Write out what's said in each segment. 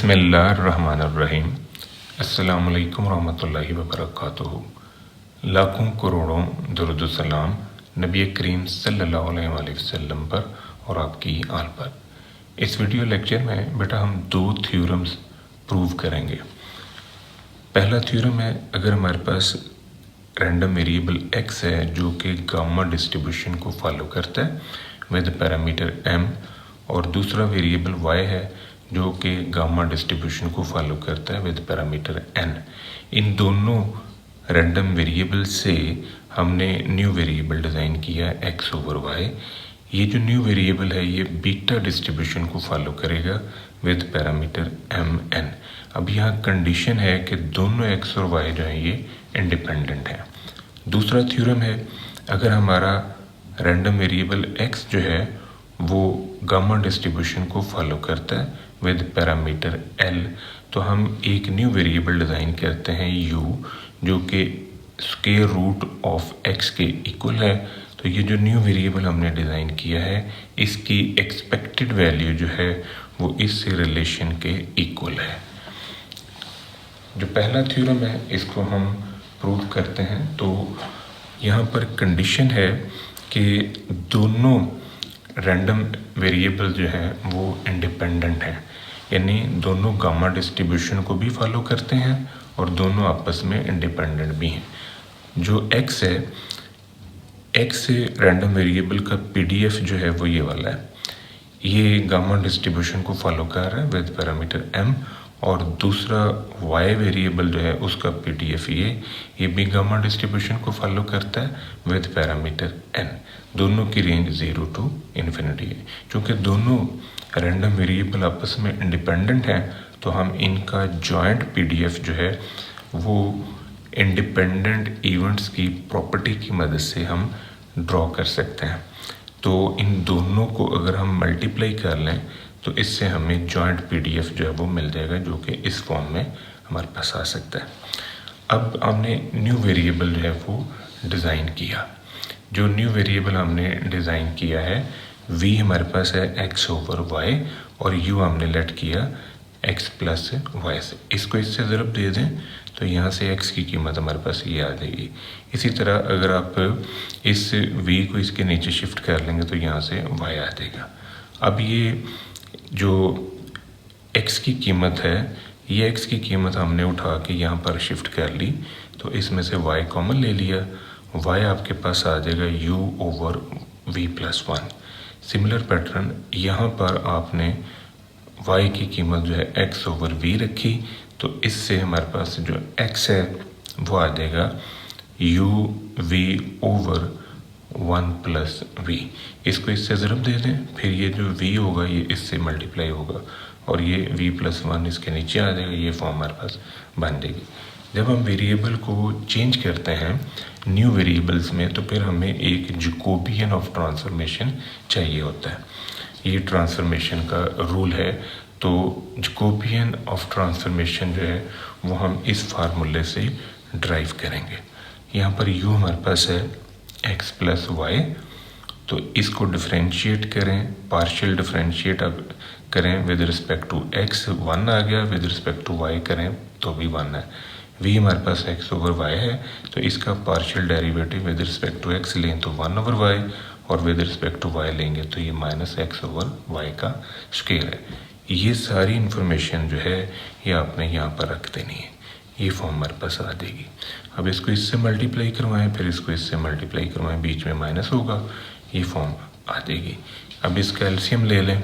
बिस्मिल्लाहिर्रहमानिर्रहीम। अस्सलामु अलैकुम रहमतुल्लाहि व बरकातुहू। लाखों करोड़ों दुरूद सलाम नबी करीम सल्लल्लाहु अलैहि वसल्लम पर और आपकी आल पर। इस वीडियो लेक्चर में बेटा हम दो थ्योरम्स प्रूव करेंगे। पहला थ्योरम है, अगर हमारे पास रैंडम वेरिएबल x है जो कि गामा डिस्ट्रीब्यूशन को फॉलो करता है विद पैरामीटर m, और दूसरा वेरिएबल y है जो कि गामा डिस्ट्रीब्यूशन को फॉलो करता है विद पैरामीटर n। इन दोनों रैंडम वेरिएबल से हमने न्यू वेरिएबल डिज़ाइन किया x ओवर y। ये जो न्यू वेरिएबल है ये बीटा डिस्ट्रीब्यूशन को फॉलो करेगा विद पैरामीटर mn। अब यहाँ कंडीशन है कि दोनों x और y जो है ये इंडिपेंडेंट है। दूसरा थ्योरम है, अगर हमारा रैंडम वेरिएबल x जो है वो गामा डिस्ट्रीब्यूशन को फॉलो करता है विद पैरामीटर l, तो हम एक न्यू वेरिएबल डिज़ाइन करते हैं u जो कि स्क्वायर रूट ऑफ x के इक्वल है। तो ये जो न्यू वेरिएबल हमने डिज़ाइन किया है इसकी एक्सपेक्टेड वैल्यू जो है वो इस रिलेशन के इक्वल है। जो पहला थ्योरम है इसको हम प्रूव करते हैं। तो यहाँ पर कंडीशन है कि दोनों रैंडम वेरिएबल जो है वो इंडिपेंडेंट हैं, यानी दोनों गामा डिस्ट्रीब्यूशन को भी फॉलो करते हैं और दोनों आपस में इंडिपेंडेंट भी हैं। जो x है, x से रैंडम वेरिएबल का PDF जो है वो ये वाला है, ये गामा डिस्ट्रीब्यूशन को फॉलो कर रहा है विद पैरामीटर m, और दूसरा y वेरिएबल जो है उसका PDF ये भी गामा डिस्ट्रीब्यूशन को फॉलो करता है विद पैरामीटर n। दोनों की रेंज 0 to इन्फिनिटी है। चूँकि दोनों रैंडम वेरिएबल आपस में इंडिपेंडेंट हैं तो हम इनका जॉइंट PDF जो है वो इंडिपेंडेंट इवेंट्स की प्रॉपर्टी की मदद से हम ड्रॉ कर सकते हैं। तो इन दोनों को अगर हम मल्टीप्लाई कर लें तो इससे हमें जॉइंट PDF जो है वो मिल जाएगा, जो कि इस फॉर्म में हमारे पास आ सकता है। अब हमने न्यू वेरिएबल जो है वो डिज़ाइन किया। जो न्यू वेरिएबल हमने डिज़ाइन किया है v हमारे पास है x ओवर y और u हमने लेट किया x प्लस y से। इसको इससे ज़रूर दे दें तो यहाँ से x की कीमत हमारे पास ये आ जाएगी। इसी तरह अगर आप इस v को इसके नीचे शिफ्ट कर लेंगे तो यहाँ से y आ जाएगा। अब ये जो x की कीमत है, ये x की कीमत हमने उठा के यहाँ पर शिफ्ट कर ली, तो इसमें से y कॉमन ले लिया, y आपके पास आ जाएगा u over v plus 1। Similar pattern यहाँ पर आपने y की कीमत जो है x ओवर v रखी, तो इससे हमारे पास जो x है वो आ जाएगा u v over 1 plus v। इसको इससे ज़रूर दे दें, फिर ये जो v होगा ये इससे मल्टीप्लाई होगा और ये v प्लस 1 इसके नीचे आ जाएगा। ये फॉर्म हमारे पास बन जाएगी। जब हम वेरिएबल को चेंज करते हैं न्यू वेरिएबल्स में तो फिर हमें एक जैकोबियन ऑफ ट्रांसफॉर्मेशन चाहिए होता है। ये ट्रांसफॉर्मेशन का रूल है। तो जैकोबियन ऑफ ट्रांसफॉर्मेशन जो है वो हम इस फार्मूले से ड्राइव करेंगे। यहाँ पर u हमारे पास है x प्लस वाई, तो इसको डिफ्रेंशिएट करें, पार्शियल डिफ्रेंशिएट अब करें विद रिस्पेक्ट टू x 1 आ गया, विद रिस्पेक्ट टू y करें तो भी 1 है। v हमारे पास x ओवर y है तो इसका partial derivative with respect to x लें तो 1 ओवर y, और विद रिस्पेक्ट टू y लेंगे तो ये माइनस x ओवर y का स्क्वायर है। ये सारी इन्फॉर्मेशन जो है ये आपने यहाँ पर रख देनी है। ये फॉर्म हमारे पास आ जाएगी। अब इसको इससे मल्टीप्लाई करवाएं, फिर इसको इससे मल्टीप्लाई करवाएं, बीच में माइनस होगा, ये फॉर्म आ जाएगी। अब इसका एलसीएम ले लें।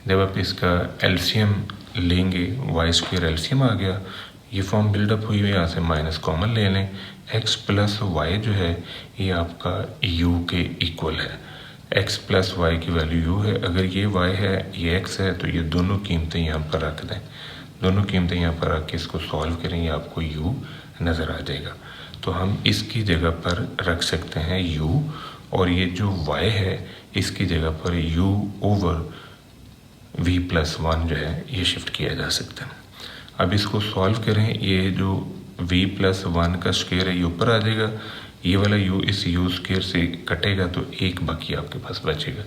जब आप इसका एलसीएम लेंगे वाई स्क्वायर एलसीएम आ गया, ये फॉर्म बिल्डअप हुई है। यहाँ से माइनस कॉमन ले लें, x प्लस वाई जो है ये आपका u के इक्वल है। x प्लस वाई की वैल्यू u है, अगर ये y है ये x है तो ये दोनों कीमतें यहाँ पर रख दें। दोनों कीमतें यहाँ पर रख के इसको सॉल्व करें, ये आपको u नज़र आ जाएगा। तो हम इसकी जगह पर रख सकते हैं u, और ये जो y है इसकी जगह पर u ओवर v प्लस 1 जो है ये शिफ्ट किया जा सकता है। अब इसको सॉल्व करें, ये जो v प्लस 1 का स्क्वायर है ये ऊपर आ जाएगा, ये वाला u इस u स्क्वायर से कटेगा तो एक बाकी आपके पास बचेगा।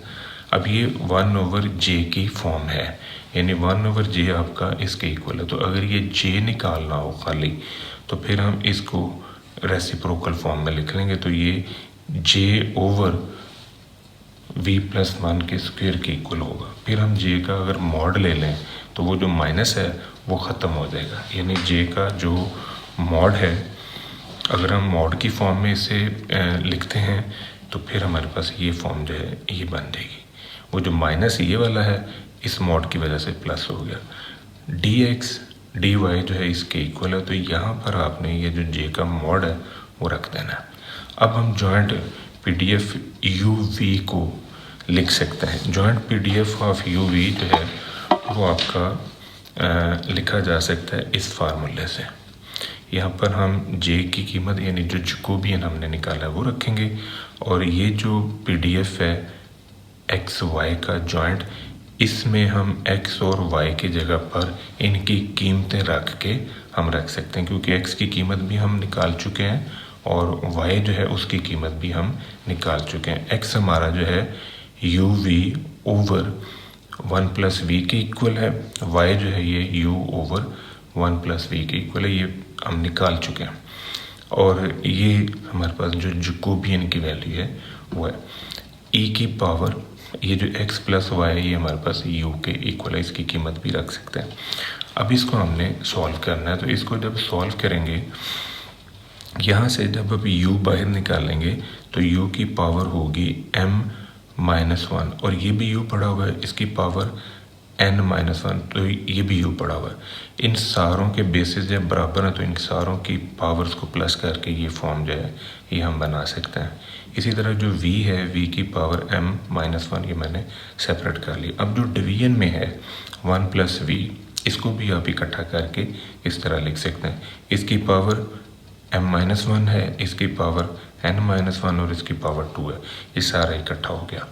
अब ये 1/j की फॉर्म है, यानी 1/j आपका इसके इक्वल है। तो अगर ये j निकालना हो खाली तो फिर हम इसको रेसिप्रोकल फॉर्म में लिख लेंगे। तो ये j/v+1 के स्क्वायर के इक्वल होगा। फिर हम j का अगर मॉड ले लें तो वो जो माइनस है वो ख़त्म हो जाएगा, यानी j का जो मॉड है अगर हम मॉड की फॉर्म में इसे लिखते हैं तो फिर हमारे पास ये फॉर्म जो है ये बन जाएगी। वो जो माइनस ये वाला है इस मॉड की वजह से प्लस हो गया। dx dy जो है इसके इक्वल है। तो यहाँ पर आपने ये जो j का मॉड है वो रख देना है। अब हम जॉइंट PDF uv को लिख सकते हैं। जॉइंट PDF ऑफ uv जो है वो आपका लिखा जा सकता है इस फार्मूले से। यहाँ पर हम j की कीमत यानी जो जैकोबियन हमने निकाला है वो रखेंगे, और ये जो PDF है x y का जॉइंट, इसमें हम x और y की जगह पर इनकी कीमतें रख के हम रख सकते हैं, क्योंकि x की कीमत भी हम निकाल चुके हैं और y जो है उसकी कीमत भी हम निकाल चुके हैं। x हमारा जो है uv/1+v के इक्वल है, y जो है ये u/1+v के इक्वल है, ये हम निकाल चुके हैं। और ये हमारे पास जो जैकोबियन की वैल्यू है वो है e की पावर, ये जो x + y है ये हमारे पास u के इक्वल है, इसकी कीमत भी रख सकते हैं। अब इसको हमने सॉल्व करना है। तो इसको जब सॉल्व करेंगे, यहाँ से जब अब u बाहर निकालेंगे तो u की पावर होगी m-1, और ये भी u पड़ा हुआ है, इसकी पावर n-1, तो ये भी u पड़ा हुआ है। इन सारों के बेसिस जब बराबर हैं तो इन सारों की पावर्स को प्लस करके ये फॉर्म जो है ये हम बना सकते हैं। इसी तरह जो v है, v की पावर m-1 ये मैंने सेपरेट कर ली। अब जो डिवीजन में है 1+v, इसको भी आप इकट्ठा करके इस तरह लिख सकते हैं। इसकी पावर m-1 है, इसकी पावर n-1 और इसकी पावर 2 है, ये सारा इकट्ठा हो गया।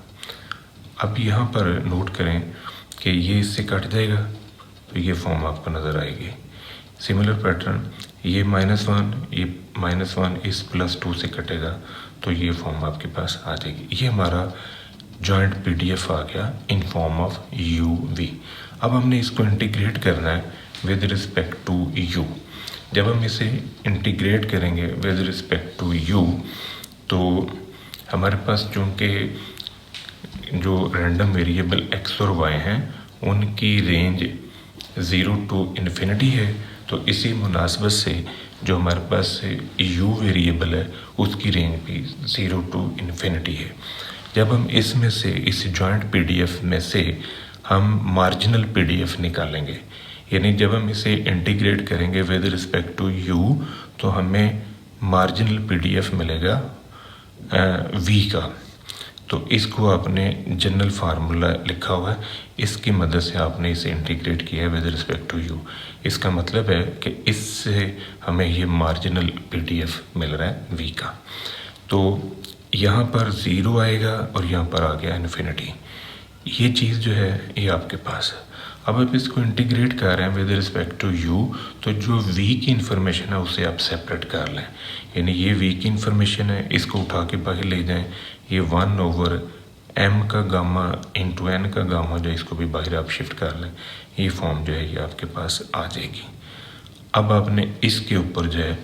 अब यहाँ पर नोट करें कि ये इससे कट जाएगा तो ये फॉर्म आपको नज़र आएगी। सिमिलर पैटर्न, ये -1, ये -1 इस +2 से कटेगा तो ये फॉर्म आपके पास आ जाएगी। ये हमारा जॉइंट PDF आ गया इन फॉर्म ऑफ uv। अब हमने इसको इंटीग्रेट करना है विद रिस्पेक्ट टू u। जब हम इसे इंटीग्रेट करेंगे विद रिस्पेक्ट टू u तो हमारे पास चूँकि जो रैंडम वेरिएबल x और y हैं उनकी रेंज 0 to ∞ है, तो इसी मुनासबत से जो हमारे पास u वेरिएबल है उसकी रेंज भी 0 to ∞ है। जब हम इसमें से इस जॉइंट PDF में से हम मार्जिनल PDF निकालेंगे, यानी जब हम इसे इंटीग्रेट करेंगे विद रिस्पेक्ट टू u तो हमें मार्जिनल PDF मिलेगा v का। तो इसको आपने जनरल फार्मूला लिखा हुआ है, इसकी मदद से आपने इसे इंटीग्रेट किया है विद रिस्पेक्ट टू u। इसका मतलब है कि इससे हमें ये मार्जिनल PDF मिल रहा है v का। तो यहाँ पर 0 आएगा और यहाँ पर आ गया ∞। ये चीज़ जो है ये आपके पास है। अब आप इसको इंटीग्रेट कर रहे हैं विद रिस्पेक्ट टू u, तो जो v की इंफॉर्मेशन है उसे आप सेपरेट कर लें, यानी ये v की इंफॉर्मेशन है, इसको उठा के बाहर ले जाएं। ये 1/m का गामा इंटू n का गामा जो है इसको भी बाहर आप शिफ्ट कर लें, ये फॉर्म जो है ये आपके पास आ जाएगी। अब आपने इसके ऊपर जो है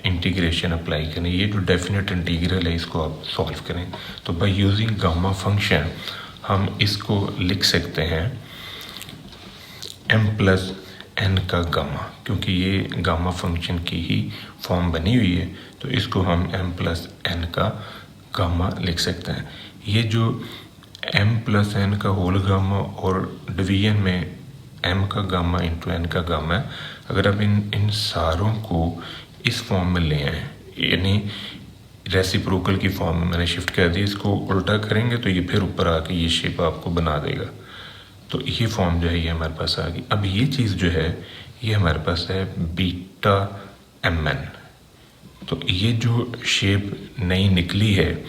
इंटीग्रेशन अप्लाई करनी। ये जो डेफिनेट इंटीग्रल है इसको आप सॉल्व करें। तो बाय यूजिंग गामा फंक्शन हम इसको लिख सकते हैं m+n का गामा, क्योंकि ये गामा फंक्शन की ही फॉर्म बनी हुई है, तो इसको हम m+n का गामा लिख सकते हैं। ये जो m+n का होल गामा और डिवीजन में m का गामा इंटू n का गामा है, अगर आप इन सारों को इस फॉर्म में ले आए, यानी रेसिप्रोकल की फॉर्म में मैंने शिफ्ट कर दिया, इसको उल्टा करेंगे तो ये फिर ऊपर आके ये शेप आपको बना देगा। तो ये फॉर्म जो है ये हमारे पास आ गई। अब ये चीज़ जो है ये हमारे पास है βmn। तो ये जो शेप नई निकली है,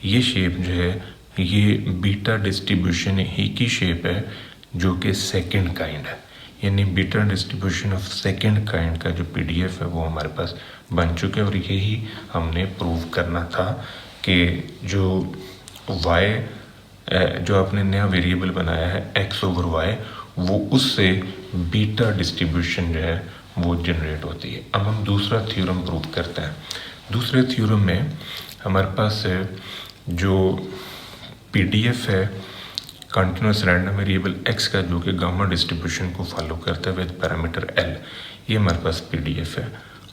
ये शेप जो है ये बीटा डिस्ट्रीब्यूशन ही की शेप है जो कि सेकंड काइंड है, यानी beta distribution of second kind का जो PDF है वो हमारे पास बन चुका है। और यही हमने प्रूव करना था कि जो y जो आपने नया वेरिएबल बनाया है एक्स ओवर वाई, वो उससे बीटा डिस्ट्रीब्यूशन जो है वो जनरेट होती है। अब हम दूसरा थ्योरम प्रूव करते हैं। दूसरे थ्योरम में हमारे पास जो PDF है कंटिन्यूस रैंडम वेरिएबल एक्स का, जो कि गामा डिस्ट्रीब्यूशन को फॉलो करता है विद पैरामीटर L, ये हमारे पास PDF है।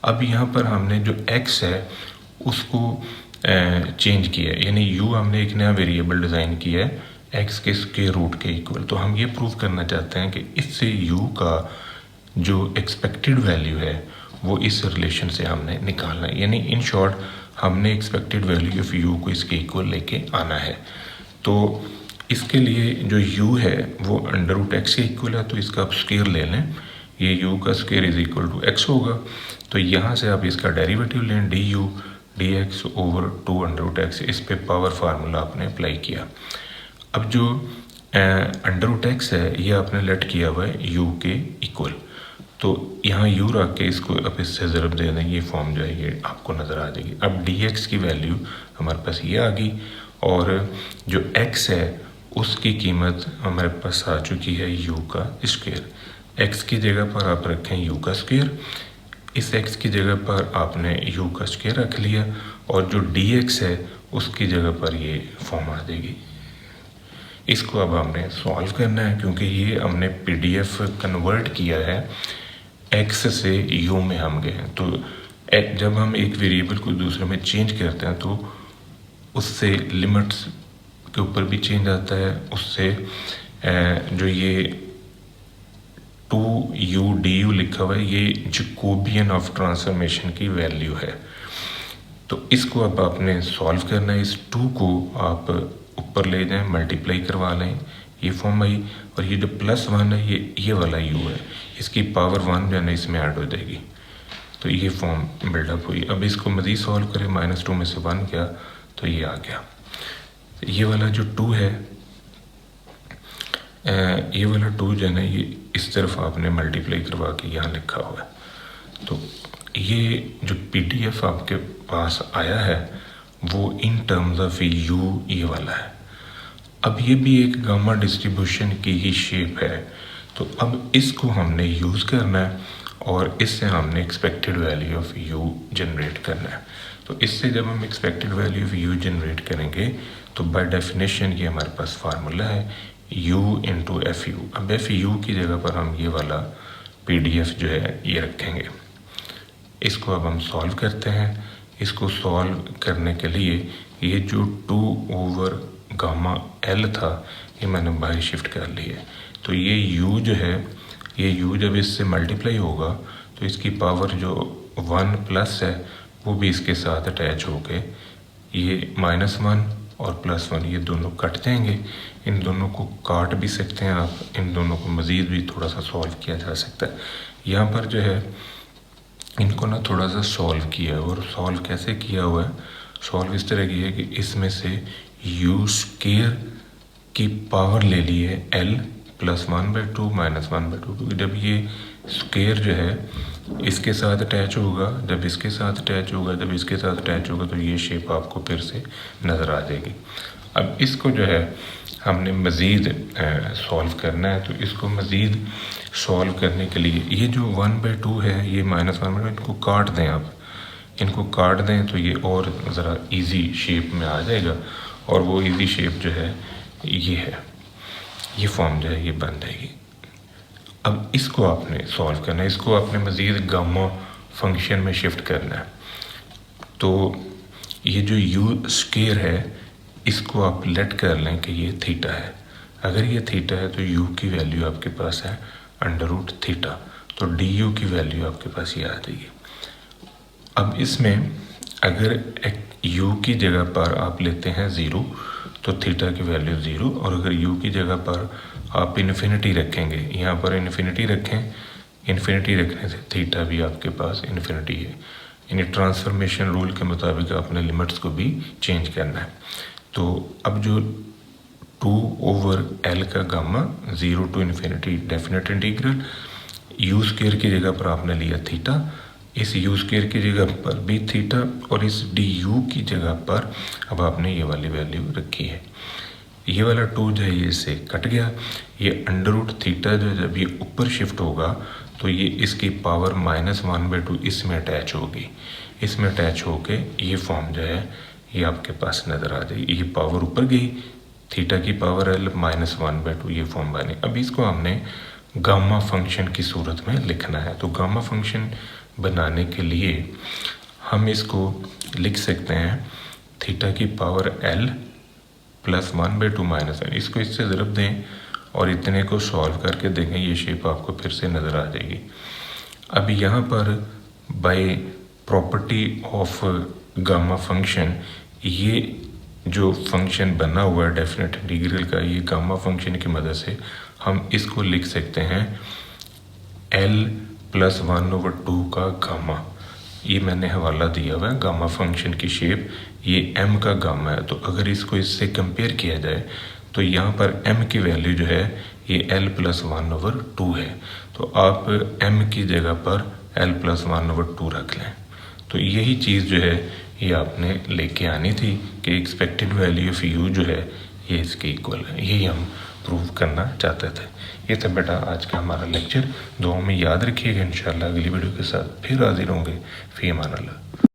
अब यहाँ पर हमने जो x है उसको चेंज किया है, यानी u हमने एक नया वेरिएबल डिज़ाइन किया है x के स्क्वायर रूट के इक्वल। तो हम ये प्रूव करना चाहते हैं कि इससे u का जो एक्सपेक्टेड वैल्यू है वो इस रिलेशन से हमने निकालना है, यानी इन शॉर्ट हमने एक्सपेक्टेड वैल्यू ऑफ u को इसके इक्वल लेके आना है। तो इसके लिए जो u है वो √x के इक्वल है, तो इसका आप स्क्वायर ले लें, ये u का square is equal to x होगा। तो यहाँ से आप इसका डेरिवेटिव लें du dx ओवर 2 √x, इस पे पावर फार्मूला आपने अप्लाई किया। अब जो √x है ये आपने लेट किया हुआ है u के इक्वल, तो यहाँ u रख के इसको अब इससे ज़रब दे दें, ये फॉर्म जो है ये आपको नज़र आ जाएगी। अब dx की वैल्यू हमारे पास ये आ गई, और जो x है उसकी कीमत हमारे पास आ चुकी है u का स्क्वायर। x की जगह पर आप रखें u का स्क्वायर, इस x की जगह पर आपने u का स्क्वायर रख लिया, और जो dx है उसकी जगह पर ये फॉर्म आ जाएगी। इसको अब हमने सॉल्व करना है, क्योंकि ये हमने PDF कन्वर्ट किया है x से u में हम गए हैं। तो जब हम एक वेरिएबल को दूसरे में चेंज करते हैं तो उससे लिमिट्स के ऊपर भी चेंज आता है, उससे जो ये 2u du लिखा हुआ है ये जैकोबियन ऑफ ट्रांसफॉर्मेशन की वैल्यू है। तो इसको अब आपने सॉल्व करना है, इस 2 को आप ऊपर ले जाएं, मल्टीप्लाई करवा लें, ये फॉर्म आई, और ये जो +1 है ये वाला u है, इसकी पावर 1 जो है ना इसमें ऐड हो जाएगी। तो ये फॉर्म बिल्डअप हुई। अब इसको मज़ीद सॉल्व करें, -2 में से 1 गया तो ये आ गया। ये वाला जो 2 है, ये वाला 2 जो है ना ये इस तरफ आपने मल्टीप्लाई करवा के यहाँ लिखा हुआ है। तो ये जो PDF आपके पास आया है वो इन टर्म्स ऑफ u ये वाला है। अब ये भी एक गामा डिस्ट्रीब्यूशन की ही शेप है, तो अब इसको हमने यूज़ करना है और इससे हमने expected value of u generate करना है। तो इससे जब हम expected value of u generate करेंगे तो बाय डेफिनेशन ये हमारे पास फार्मूला है u इंटू FU। अब FU की जगह पर हम ये वाला PDF जो है ये रखेंगे। इसको अब हम सॉल्व करते हैं। इसको सॉल्व करने के लिए ये जो 2 ओवर गामा L था ये मैंने बाहर शिफ्ट कर लिया है। तो ये u जो है, ये u जब इससे मल्टीप्लाई होगा तो इसकी पावर जो 1 प्लस है वो भी इसके साथ अटैच हो के ये -1 और +1 ये दोनों कट जाएंगे। इन दोनों को काट भी सकते हैं आप, इन दोनों को मज़ीद भी थोड़ा सा सॉल्व किया जा सकता है। यहाँ पर जो है इनको ना थोड़ा सा सॉल्व किया है, और सॉल्व कैसे किया हुआ है, सॉल्व इस तरह की है कि इसमें से u स्क्वायर की पावर ले ली है L +1/2 -1/2, क्योंकि जब ये स्क्वायर जो है इसके साथ अटैच होगा, जब इसके साथ अटैच होगा, जब इसके साथ अटैच होगा तो ये शेप आपको फिर से नज़र आ जाएगी। अब इसको जो है हमने मज़ीद सॉल्व करना है। तो इसको मज़ीद सॉल्व करने के लिए ये जो 1/2 है ये -1/2, इनको काट दें आप, इनको काट दें तो ये और ज़रा इजी शेप में आ जाएगा, और वो इजी शेप जो है ये है, ये फॉर्म जो है ये बन जाएगी। अब इसको आपने सॉल्व करना है, इसको आपने मज़ीद गामा फंक्शन में शिफ्ट करना है। तो ये जो u स्क्वायर है इसको आप लेट कर लें कि ये थीटा है। अगर ये थीटा है तो u की वैल्यू आपके पास है √θ, तो du की वैल्यू आपके पास ये आ जाएगी। अब इसमें अगर u की जगह पर आप लेते हैं 0 तो थीटा की वैल्यू 0, और अगर u की जगह पर आप इन्फिनिटी रखेंगे, यहाँ पर इन्फिनिटी रखें, इन्फिनिटी रखने से थीटा भी आपके पास इन्फिनिटी है। यानी ट्रांसफॉर्मेशन रूल के मुताबिक आपने लिमिट्स को भी चेंज करना है। तो अब जो 2 ओवर L का gamma 0 to ∞ definite integral, u square की जगह पर आपने लिया थीटा, इस u स्क्वायर की जगह पर भी थीटा, और इस du की जगह पर अब आपने ये वाली वैल्यू रखी है। ये वाला 2 जो है ये इससे कट गया। ये अंडर रूट थीटा जो जब ये ऊपर शिफ्ट होगा तो ये इसकी पावर -1/2 इसमें अटैच होगी। इसमें अटैच होके ये फॉर्म जो है ये आपके पास नज़र आ जाएगी। ये पावर ऊपर गई, थीटा की पावर L -1/2 ये फॉर्म बनी। अब इसको हमने गामा फंक्शन की सूरत में लिखना है। तो गामा फंक्शन बनाने के लिए हम इसको लिख सकते हैं थीटा की पावर L +1/2 -1। इसको इससे ज़रब दें और इतने को सॉल्व करके देखें, ये शेप आपको फिर से नज़र आ जाएगी। अब यहाँ पर by property of gamma function ये जो फंक्शन बना हुआ है डेफिनेट इंटीग्रल का, ये गामा फंक्शन की मदद से हम इसको लिख सकते हैं L +1/2 का गामा। ये मैंने हवाला दिया हुआ है गामा फंक्शन की शेप, ये m का गामा है। तो अगर इसको इससे कंपेयर किया जाए तो यहाँ पर m की वैल्यू जो है ये L +1/2 है। तो आप m की जगह पर L +1/2 रख लें। तो यही चीज़ जो है ये आपने लेके आनी थी कि एक्सपेक्टेड वैल्यू ऑफ u जो है ये इसके इक्वल है। यही हम प्रूव करना चाहते थे। ये था बेटा आज का हमारा लेक्चर। दुआ में याद रखिएगा। इंशाल्लाह अगली वीडियो के साथ फिर हाजिर होंगे। फ़ी अमान अल्लाह।